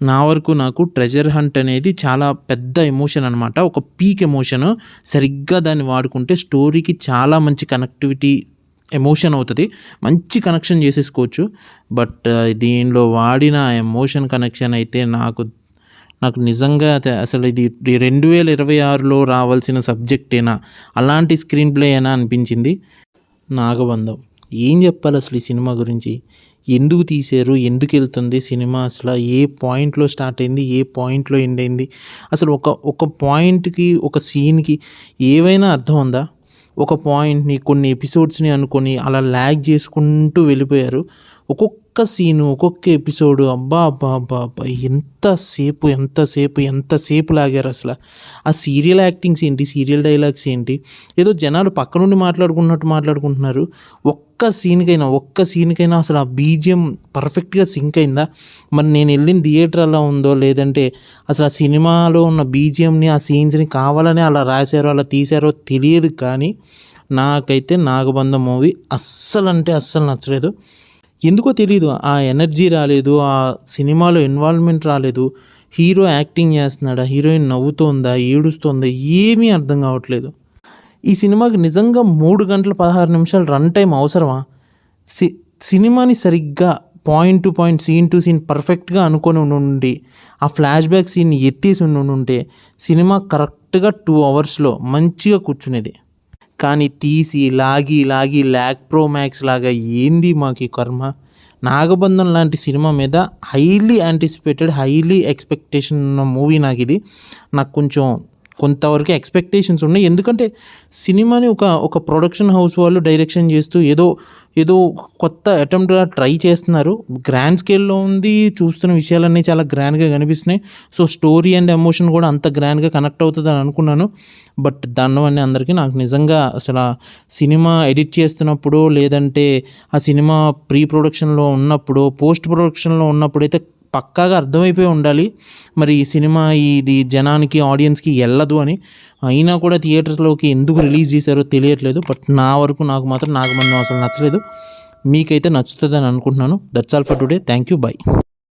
నా వరకు నాకు ట్రెజర్ హంట్ అనేది చాలా పెద్ద ఎమోషన్ అనమాట. ఒక పీక్ ఎమోషన్. సరిగ్గా దాన్ని వాడుకుంటే స్టోరీకి చాలా మంచి కనెక్టివిటీ ఎమోషన్ అవుతుంది. మంచి కనెక్షన్ చేసేసుకోవచ్చు. బట్ దీనిలో వాడిన ఎమోషన్ కనెక్షన్ అయితే నాకు నిజంగా అసలు ఇది 2026లో రావాల్సిన సబ్జెక్టేనా, అలాంటి స్క్రీన్ ప్లే అయినా అనిపించింది. నాగబంధం ఏం చెప్పాలి అసలు ఈ సినిమా గురించి? ఎందుకు తీశారు, ఎందుకు వెళ్తుంది సినిమా, అసలు ఏ పాయింట్లో స్టార్ట్ అయింది, ఏ పాయింట్లో ఎండ్ అయింది, అసలు ఒక పాయింట్కి ఒక సీన్కి ఏవైనా అర్థం ఉందా? ఒక పాయింట్ని కొన్ని ఎపిసోడ్స్ని అనుకొని అలా ల్యాగ్ చేసుకుంటూ వెళ్ళిపోయారు. ఒక్కొక్క సీను ఒక్కొక్క ఎపిసోడు అబ్బా అబ్బా అబ్బా అబ్బా ఎంతసేపు లాగారు అసలు. ఆ సీరియల్ యాక్టింగ్స్ ఏంటి, సీరియల్ డైలాగ్స్ ఏంటి, ఏదో జనాలు పక్క నుండి మాట్లాడుకుంటున్నారు. ఒక్క సీన్కైనా అసలు ఆ బీజిఎం పర్ఫెక్ట్గా సింక్ అయిందా? మరి నేను వెళ్ళిన థియేటర్ అలా ఉందో, లేదంటే అసలు ఆ సినిమాలో ఉన్న బీజిఎంని ఆ సీన్స్ని కావాలని అలా రాశారో అలా తీశారో తెలియదు. కానీ నాకైతే నాగబంధం మూవీ అస్సలు నచ్చలేదు. ఎందుకో తెలీదు, ఆ ఎనర్జీ రాలేదు, ఆ సినిమాలో ఇన్వాల్వ్మెంట్ రాలేదు. హీరో యాక్టింగ్ చేస్తున్నాడా, హీరోయిన్ నవ్వుతోందా, ఏడుస్తోందా, ఏమీ అర్థం కావట్లేదు. ఈ సినిమాకి నిజంగా 3 గంటల 16 నిమిషాలు రన్ టైం అవసరమా? సినిమాని సరిగ్గా point to point, scene to scene పర్ఫెక్ట్గా అనుకొని ఉండి ఆ ఫ్లాష్ బ్యాక్ సీన్ని ఎత్తేసి ఉంటే సినిమా కరెక్ట్గా 2 అవర్స్లో మంచిగా కూర్చునేది. కానీ తీసి లాగి ల్యాగ్ ప్రో మ్యాక్స్ లాగా ఏంది మాకు కర్మ. నాగబంధం లాంటి సినిమా మీద హైలీ యాంటిసిపేటెడ్, హైలీ ఎక్స్పెక్టేషన్ ఉన్న మూవీ నాకు కొంతవరకు ఎక్స్పెక్టేషన్స్ ఉన్నాయి. ఎందుకంటే సినిమాని ఒక ప్రొడక్షన్ హౌస్ వాళ్ళు డైరెక్షన్ చేస్తూ ఏదో కొత్త అటెంప్ట్గా ట్రై చేస్తున్నారు. గ్రాండ్ స్కేల్లో ఉంది, చూస్తున్న విషయాలన్నీ చాలా గ్రాండ్గా కనిపిస్తున్నాయి. సో స్టోరీ అండ్ ఎమోషన్ కూడా అంత గ్రాండ్గా కనెక్ట్ అవుతుందని అనుకున్నాను. బట్ దానివల్ల అందరికీ నాకు నిజంగా అసలు సినిమా ఎడిట్ చేస్తున్నప్పుడు, లేదంటే ఆ సినిమా ప్రీ ప్రొడక్షన్లో ఉన్నప్పుడు, పోస్ట్ ప్రొడక్షన్లో ఉన్నప్పుడు అయితే పక్కాగా అర్థమైపోయి ఉండాలి మరి ఈ సినిమా ఇది జనానికి, ఆడియన్స్కి వెళ్ళదు అని. అయినా కూడా థియేటర్స్లోకి ఎందుకు రిలీజ్ చేశారో తెలియట్లేదు. బట్ నాకు మాత్రం నాగబంధం అసలు నచ్చలేదు. మీకైతే నచ్చుతుందని అనుకుంటున్నాను. That's all for today. Thank you. By.